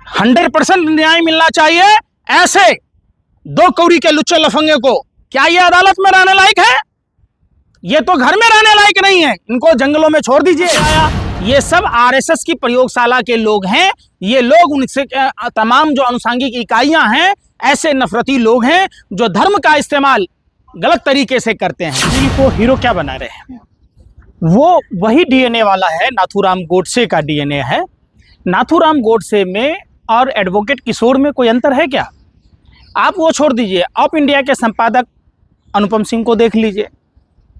100% न्याय मिलना चाहिए ऐसे दो कौड़ी के लुच्चे लफंगे को। क्या ये अदालत में रहने लायक है? ये तो घर में रहने लायक नहीं है, इनको जंगलों में छोड़ दीजिए। ये सब आरएसएस की प्रयोगशाला के लोग हैं। ये लोग उनसे तमाम जो अनुसांगिक इकाइयां हैं, ऐसे नफरती लोग हैं जो धर्म का इस्तेमाल गलत तरीके से करते हैं। इनको हीरो क्या बना रहे हैं? वो वही डीएनए वाला है, नाथूराम गोडसे का डीएनए है। नाथूराम गोडसे में और एडवोकेट किशोर में कोई अंतर है क्या? आप वो छोड़ दीजिए, ऑफ इंडिया के संपादक अनुपम सिंह को देख लीजिए,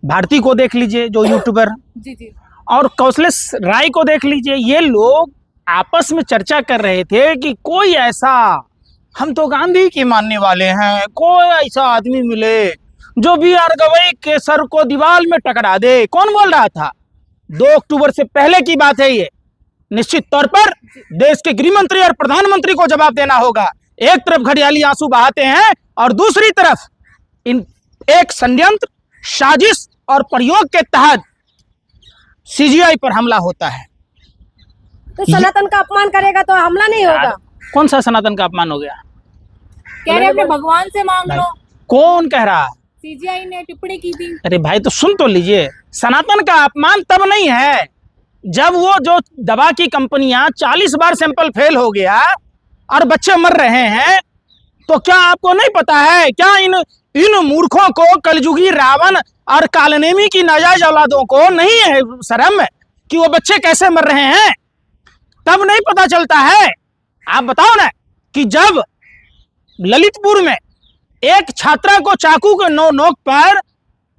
भारती को देख लीजिए जो यूट्यूबर जी, और कौशलेश राय को देख लीजिए। ये लोग आपस में चर्चा कर रहे थे कि कोई ऐसा, हम तो गांधी के मानने वाले हैं, कोई ऐसा आदमी मिले जो बी.आर. गवई के सर को दीवार में टकरा दे। कौन बोल रहा था? 2 अक्टूबर से पहले की बात है ये। निश्चित तौर पर देश के गृह मंत्री और प्रधानमंत्री को जवाब देना होगा। एक तरफ घड़ियाली आंसू बहाते हैं और दूसरी तरफ इन एक षड्यंत्र, साजिश और प्रयोग के तहत सीजीआई पर हमला होता है। तो सनातन का अपमान करेगा तो हमला नहीं होगा? कौन सा सनातन का अपमान हो गया? कह रहे अपने भगवान से मांग लो। कौन कह रहा? सीजीआई ने टिप्पणी की थी। अरे भाई तो सुन तो लीजिए, सनातन का अपमान तब नहीं है जब वो जो दवा की कंपनियां 40 बार सैंपल फेल हो गया और बच्चे मर रहे हैं। तो क्या आपको नहीं पता है? क्या इन मूर्खों को, कलयुगी रावण और कालनेमी की नाजायज औलादों को नहीं है शर्म कि वो बच्चे कैसे मर रहे हैं? तब नहीं पता चलता है? आप बताओ ना कि जब ललितपुर में एक छात्रा को चाकू के नोक पर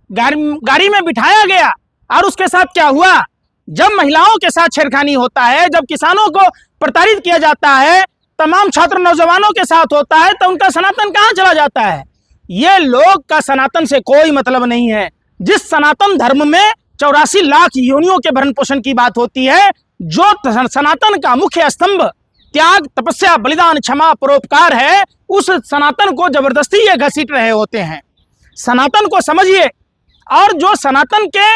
गाड़ी में बिठाया गया और उसके साथ क्या हुआ? जब महिलाओं के साथ छेड़खानी होता है, जब किसानों को प्रताड़ित किया जाता है, तमाम छात्र नौजवानों के साथ होता है, तो उनका सनातन कहाँ चला जाता है? ये लोग का सनातन से कोई मतलब नहीं है। जिस सनातन धर्म में 84 लाख योनियों के भरण पोषण की बात होती है, जो सनातन का मुख्य स्तंभ त्याग, तपस्या, बलिदान, क्षमा, परोपकार है, उस सनातन को जबरदस्ती ये घसीट रहे होते हैं। सनातन को समझिए। और जो सनातन के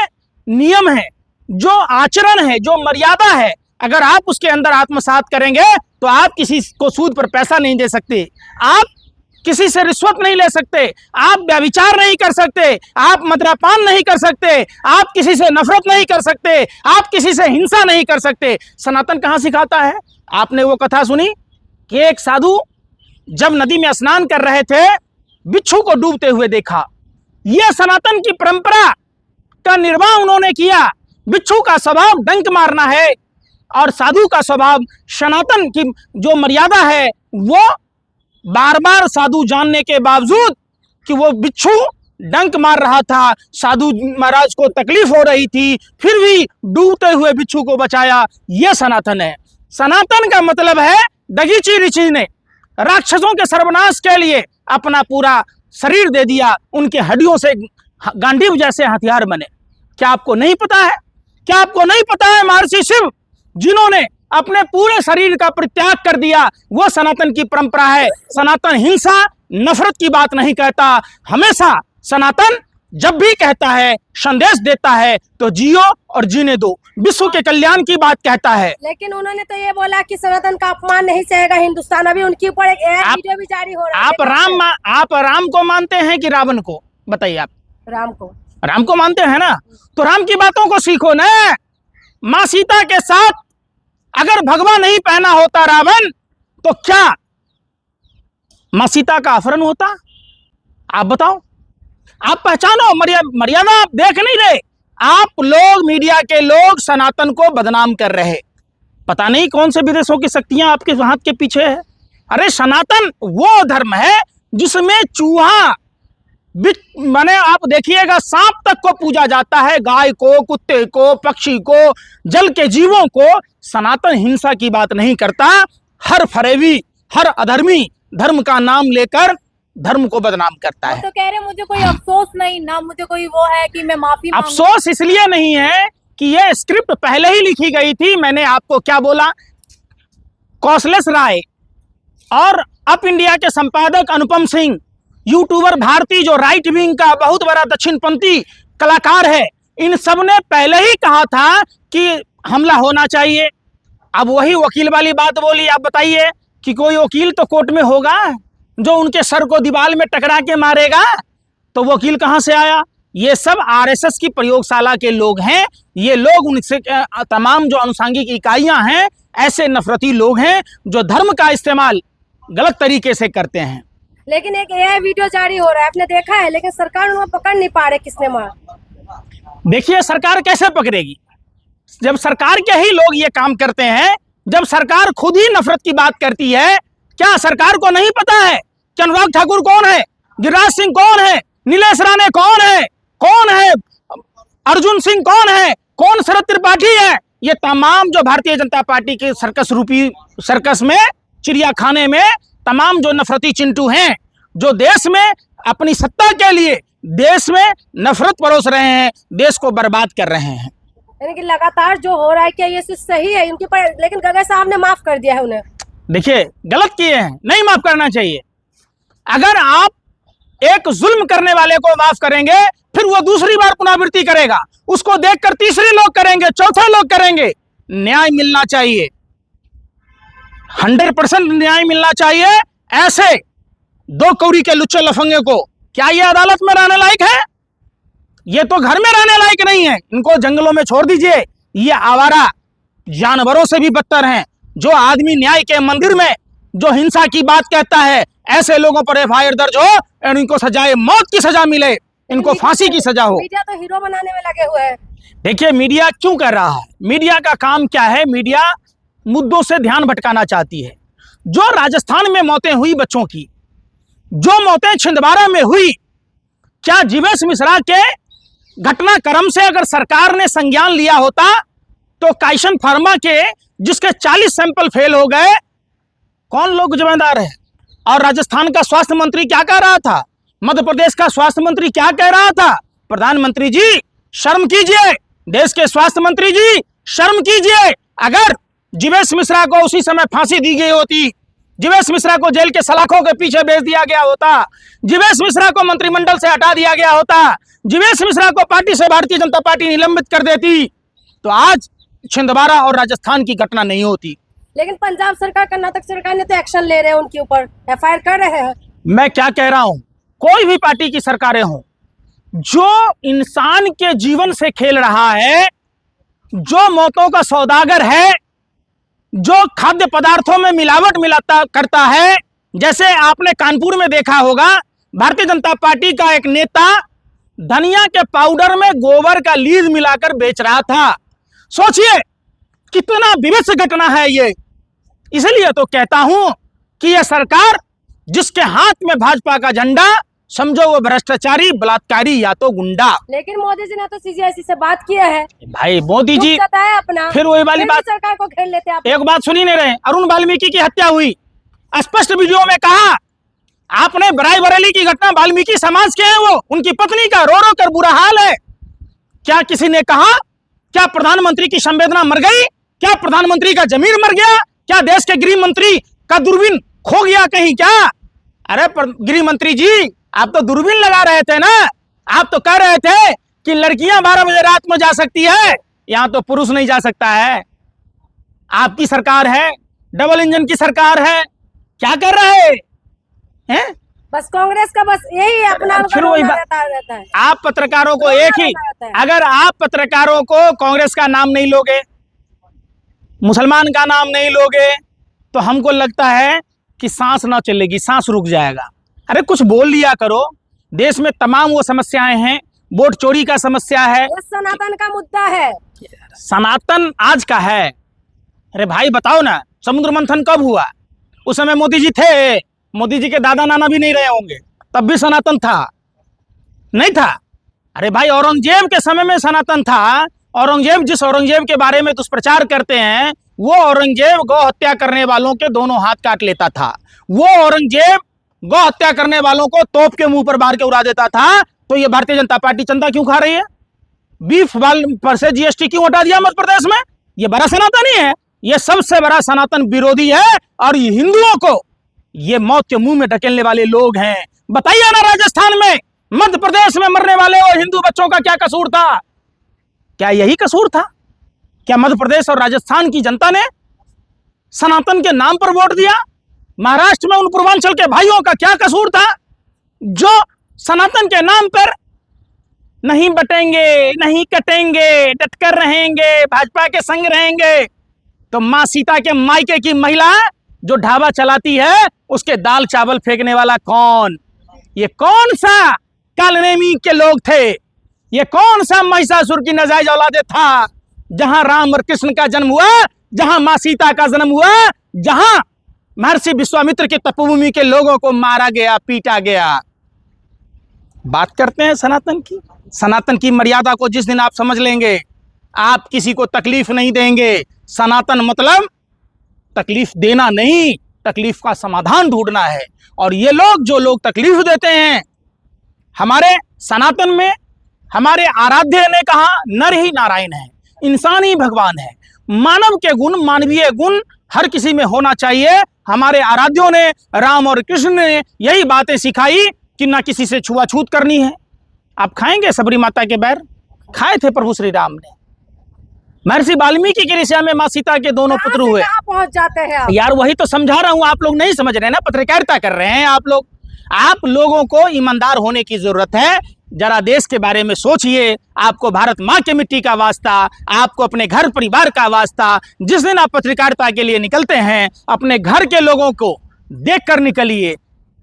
नियम है, जो आचरण है, जो मर्यादा है, अगर आप उसके अंदर आत्मसात करेंगे तो आप किसी को सूद पर पैसा नहीं दे सकते, आप किसी से रिश्वत नहीं ले सकते, आप व्यभिचार नहीं कर सकते, आप मद्यपान नहीं कर सकते, आप किसी से नफरत नहीं कर सकते, आप किसी से हिंसा नहीं कर सकते। सनातन कहाँ सिखाता है? आपने वो कथा सुनी कि एक साधु जब नदी में स्नान कर रहे थे, बिच्छू को डूबते हुए देखा। यह सनातन की परंपरा का निर्वाह उन्होंने किया। बिच्छू का स्वभाव डंक मारना है और साधु का स्वभाव, सनातन की जो मर्यादा है, वो बार बार साधु जानने के बावजूद कि वो बिच्छू डंक मार रहा था, साधु महाराज को तकलीफ हो रही थी, फिर भी डूबते हुए बिच्छू को बचाया। यह सनातन है। सनातन का मतलब है दगीची ऋषि ने राक्षसों के सर्वनाश के लिए अपना पूरा शरीर दे दिया, उनके हड्डियों से गांडीव जैसे हथियार बने। क्या आपको नहीं पता है? क्या आपको नहीं पता है महर्षि शिव जिन्होंने अपने पूरे शरीर का परित्याग कर दिया, वो सनातन की परंपरा है। सनातन हिंसा, नफरत की बात नहीं कहता। हमेशा सनातन जब भी कहता है, संदेश देता है, तो जियो और जीने दो, विश्व के कल्याण की बात कहता है। लेकिन उन्होंने तो ये बोला कि सनातन का अपमान नहीं सहेगा हिंदुस्तान। अभी उनके ऊपर एक वीडियो भी जारी हो रहा है। आप राम को मानते हैं कि रावण को? बताइए। आप राम को मानते हैं ना, तो राम की बातों को सीखो ना। माँ सीता के साथ अगर भगवा नहीं पहना होता रावण, तो क्या माँ सीता का अपहरण होता? आप बताओ। आप पहचानो मर्यादा। आप देख नहीं रहे? आप लोग, मीडिया के लोग सनातन को बदनाम कर रहे। पता नहीं कौन से विदेशों की शक्तियां आपके हाथ के पीछे है। अरे सनातन वो धर्म है जिसमें चूहा, माने आप देखिएगा, सांप तक को पूजा जाता है, गाय को, कुत्ते को, पक्षी को, जल के जीवों को। सनातन हिंसा की बात नहीं करता। हर फरेबी, हर अधर्मी धर्म का नाम लेकर धर्म को बदनाम करता है। तो कह रहे मुझे कोई अफसोस नहीं ना, मुझे कोई वो है कि मैं माफी मांगू। अफसोस इसलिए नहीं है कि ये स्क्रिप्ट पहले ही लिखी गई थी। मैंने आपको क्या बोला? कौशलेश राय और अप इंडिया के संपादक अनुपम सिंह, यूट्यूबर भारती जो राइट विंग का बहुत बड़ा दक्षिणपंथी कलाकार है, इन सब ने पहले ही कहा था कि हमला होना चाहिए। अब वही वकील वाली बात बोली। आप बताइए कि कोई वकील तो कोर्ट में होगा जो उनके सर को दीवार में टकरा के मारेगा, तो वकील कहां से आया? ये सब आरएसएस की प्रयोगशाला के लोग हैं। ये लोग उनसे तमाम जो अनुषंगिक इकाइयां हैं, ऐसे नफरती लोग हैं जो धर्म का इस्तेमाल गलत तरीके से करते हैं। लेकिन एक एआई वीडियो जारी हो रहा है, आपने देखा है, लेकिन सरकार उनको पकड़ नहीं पा रहे किसने मारा। देखिए सरकार कैसे पकड़ेगी जब सरकार के ही लोग ये काम करते हैं, जब सरकार खुद ही नफरत की बात करती है। क्या सरकार को नहीं पता है कि अनुराग ठाकुर कौन है, गिरिराज सिंह कौन है, नीलेश राणे कौन है, अर्जुन सिंह कौन है, कौन शरद त्रिपाठी है? ये तमाम जो भारतीय जनता पार्टी के सर्कस रूपी सर्कस में, चिड़ियाखाने में तमाम जो नफरती चिंटू हैं, जो देश में अपनी सत्ता के लिए देश में नफरत परोस रहे हैं, देश को बर्बाद कर रहे हैं। यानी कि लगातार जो हो रहा है, क्या ये सही है इनके पर? लेकिन गगन साहब ने माफ कर दिया है उन्हें। देखिए गलत किए हैं, नहीं माफ करना चाहिए। अगर आप एक जुल्म करने वाले को माफ करेंगे, फिर वो दूसरी बार पुनरावृत्ति करेगा, उसको देखकर तीसरे लोग करेंगे, चौथे लोग करेंगे। न्याय मिलना चाहिए, 100% न्याय मिलना चाहिए। ऐसे दो कौड़ी के लुच्चे लफंगे को क्या ये अदालत में रहने लायक है? ये तो घर में रहने लायक नहीं है। इनको जंगलों में छोड़ दीजिए। ये आवारा जानवरों से भी बदतर हैं। जो आदमी न्याय के मंदिर में जो हिंसा की बात कहता है, ऐसे लोगों पर एफआईआर दर्ज हो और इनको सजाए मौत की सजा मिले, इनको फांसी की सजा हो। मीडिया तो हीरो बनाने में लगे हुए हैं। देखिए मीडिया क्यों कर रहा है? मीडिया का काम क्या है? मीडिया मुद्दों से ध्यान भटकाना चाहती है। जो राजस्थान में मौतें हुई बच्चों की, जो मौतें छिंदवाड़ा में हुई, क्या जीवेश मिश्रा के घटनाक्रम से अगर सरकार ने संज्ञान लिया होता तो काइसन फार्मा के जिसके 40 सैंपल फेल हो गए, कौन लोग जिम्मेदार है? और राजस्थान का स्वास्थ्य मंत्री क्या कह रहा था? मध्य प्रदेश का स्वास्थ्य मंत्री क्या कह रहा था? प्रधानमंत्री जी शर्म कीजिए, देश के स्वास्थ्य मंत्री जी शर्म कीजिए। अगर जीवेश मिश्रा को उसी समय फांसी दी गई होती, जीवेश मिश्रा को जेल के सलाखों के पीछे भेज दिया गया होता, जीवेश मिश्रा को मंत्रिमंडल से हटा दिया गया होता, जीवेश मिश्रा को पार्टी से भारतीय जनता पार्टी निलंबित कर देती, तो आज छिंदवाड़ा और राजस्थान की घटना नहीं होती। लेकिन पंजाब सरकार, कर्नाटक सरकार ने तो एक्शन ले रहे हैं, उनके ऊपर एफआईआर कर रहे हैं। मैं क्या कह रहा हूं, कोई भी पार्टी की सरकारें हों, जो इंसान के जीवन से खेल रहा है, जो मौतों का सौदागर है, जो खाद्य पदार्थों में मिलावट मिलाता करता है, जैसे आपने कानपुर में देखा होगा, भारतीय जनता पार्टी का एक नेता धनिया के पाउडर में गोबर का लीज मिलाकर बेच रहा था। सोचिए कितना विभत्स घटना है ये। इसलिए तो कहता हूं कि यह सरकार जिसके हाथ में भाजपा का झंडा, समझो वो भ्रष्टाचारी, बलात्कारी या तो गुंडा। लेकिन मोदी जी ने तो सीजीआईसी से बात किया है। भाई मोदी जी अपना फिर वही वाली बात, सरकार को घेर लेते आप। एक बात सुनी नहीं रहे। अरुण वाल्मीकि की हत्या हुई, स्पष्ट वीडियो में कहा आपने रायबरेली की घटना, वाल्मीकि समाज के हैं वो, उनकी पत्नी का रो रो कर बुरा हाल है। क्या किसी ने कहा? क्या प्रधानमंत्री की संवेदना मर गई? क्या प्रधानमंत्री का जमीर मर गया? क्या देश के गृह मंत्री का दूरबीन खो गया कहीं क्या? अरे गृह मंत्री जी, आप तो दूरबीन लगा रहे थे ना। आप तो कह रहे थे कि लड़कियां 12 बजे रात में जा सकती है, यहां तो पुरुष नहीं जा सकता है। आपकी सरकार है, डबल इंजन की सरकार है, क्या कर रहे हैं? बस कांग्रेस का बस यही अपना फिर वही रहता है। आप पत्रकारों को एक ही, अगर आप पत्रकारों को कांग्रेस का नाम नहीं लोगे, मुसलमान का नाम नहीं लोगे, तो हमको लगता है कि सांस ना चलेगी, सांस रुक जाएगा। अरे कुछ बोल लिया करो। देश में तमाम वो समस्याएं हैं, वोट चोरी का समस्या है, सनातन का मुद्दा है। सनातन आज का है। अरे भाई बताओ ना, समुद्र मंथन कब हुआ? उस समय मोदी जी थे? मोदी जी के दादा नाना भी नहीं रहे होंगे, तब भी सनातन था? नहीं था। अरे भाई औरंगजेब के समय में सनातन था। औरंगजेब, जिस औरंगजेब के बारे में दुष्प्रचार करते हैं, वो औरंगजेब गौ हत्या करने वालों के दोनों हाथ काट लेता था। वो औरंगजेब गौ हत्या करने वालों को तोप के मुंह पर मार के उड़ा देता था। तो ये भारतीय जनता पार्टी चंदा क्यों खा रही है? बीफ पर से जीएसटी क्यों हटा दिया मध्य प्रदेश में? ये बड़ा सनातन ही है, ये सबसे बड़ा सनातन विरोधी है। और ये हिंदुओं को ये मौत के मुंह में ढकेलने वाले लोग हैं। बताइए ना, राजस्थान में, मध्य प्रदेश में मरने वाले और हिंदू बच्चों का क्या कसूर था? क्या यही कसूर था? क्या मध्य प्रदेश और राजस्थान की जनता ने सनातन के नाम पर वोट दिया? महाराष्ट्र में उन पूर्वांचल के भाइयों का क्या कसूर था जो सनातन के नाम पर नहीं बटेंगे, नहीं कटेंगे, डटकर रहेंगे, भाजपा के संग रहेंगे। तो मां सीता के मायके की महिला जो ढाबा चलाती है, उसके दाल चावल फेंकने वाला कौन? ये कौन सा कालनेमी के लोग थे? ये कौन सा महिषासुर की नाजायज औलादे था? जहां राम और कृष्ण का जन्म हुआ, जहां मां सीता का जन्म हुआ, जहां महर्षि विश्वामित्र के तपोभूमि के लोगों को मारा गया, पीटा गया। बात करते हैं सनातन की। सनातन की मर्यादा को जिस दिन आप समझ लेंगे, आप किसी को तकलीफ नहीं देंगे। सनातन मतलब तकलीफ देना नहीं, तकलीफ का समाधान ढूंढना है। और ये लोग जो लोग तकलीफ देते हैं, हमारे सनातन में हमारे आराध्य ने कहा नर ही नारायण है, इंसान ही भगवान है। मानव के गुण, मानवीय गुण हर किसी में होना चाहिए। हमारे आराध्यों ने, राम और कृष्ण ने यही बातें सिखाई कि ना किसी से छुआछूत करनी है। आप खाएंगे सबरी माता के बैर? खाए थे प्रभु श्री राम ने। महर्षि वाल्मीकि की ऋषा में मां सीता के दोनों पुत्र हुए। पहुंच जाते हैं यार, वही तो समझा रहा हूं, आप लोग नहीं समझ रहे हैं ना, पत्रकारिता कर रहे हैं आप लोग। आप लोगों को ईमानदार होने की जरूरत है। जरा देश के बारे में सोचिए। आपको भारत माँ की मिट्टी का वास्ता, आपको अपने घर परिवार का वास्ता। जिस दिन आप पत्रकारिता के लिए निकलते हैं, अपने घर के लोगों को देख कर निकलिए।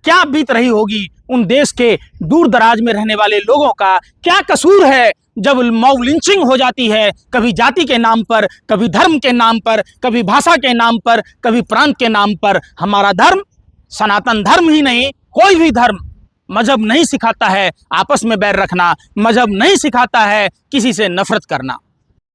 क्या बीत रही होगी उन देश के दूर दराज में रहने वाले लोगों का? क्या कसूर है जब मॉब लिंचिंग हो जाती है, कभी जाति के नाम पर, कभी धर्म के नाम पर, कभी भाषा के नाम पर, कभी प्रांत के नाम पर। हमारा धर्म, सनातन धर्म ही नहीं, कोई भी धर्म, मजहब नहीं सिखाता है आपस में बैर रखना। मजहब नहीं सिखाता है किसी से नफरत करना।